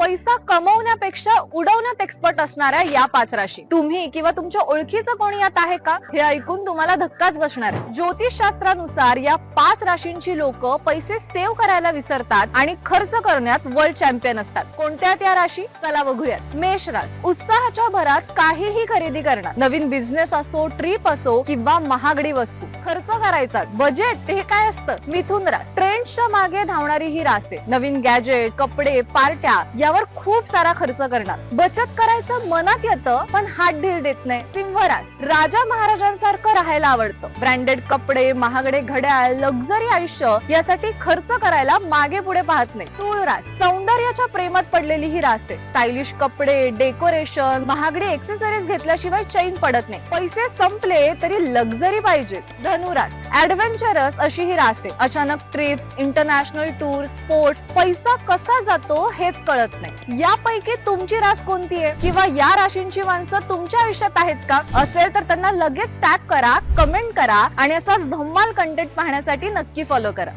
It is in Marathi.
पैसा कमवण्यापेक्षा उडवण्यात एक्सपर्ट असणाऱ्या या 5 राशी. तुम्ही किंवा तुमच्या ओळखीचं कोणी यात आहे का? हे ऐकून तुम्हाला धक्काच बसणार आहे. ज्योतिषशास्त्रानुसार या 5 राशींची लोक पैसे सेव्ह करायला विसरतात आणि खर्च करण्यात वर्ल्ड चॅम्पियन असतात. कोणत्या त्या राशी? चला बघूयात. मेष राशी. उत्साहाच्या भरात काहीही खरेदी करणार. नवीन बिझनेस असो, ट्रिप असो किंवा महागडी वस्तू खर्च करायचा. बजेट हे काय असतं? मिथुन रास. ट्रेंड्सच्या मागे धावणारी ही रास आहे. नवीन गॅजेट, कपडे, पार्ट्या यावर खूप सारा खर्च करणार. बचत करायचं मनात येतं पण हात ढील देत नाही. सिंह रास. राजा महाराजांसारखं राहायला आवडतं. ब्रँडेड कपडे, महागडे घड्याळ, लक्झरी आयुष्य यासाठी खर्च करायला मागे पुढे पाहत नाही. तुळ रास. सौंदर्याच्या प्रेमात पडलेली ही रास आहे. स्टायलिश कपडे, डेकोरेशन, महागडी एक्सेसरीज घेतल्याशिवाय चैन पडत नाही. पैसे संपले तरी लक्झरी पाहिजे. धनुरास. ऍडव्हेंचरस अशी ही रास आहे. अचानक ट्रिप्स, इंटरनॅशनल टूर, स्पोर्ट्स, पैसा कसा जातो हेच कळत नाही. यापैकी तुमची रास कोणती आहे? किंवा या राशींची माणसं तुमच्या आयुष्यात आहेत का? असेल तर त्यांना लगेच टॅग करा, कमेंट करा आणि असाच धम्माल कंटेंट पाहण्यासाठी नक्की फॉलो करा.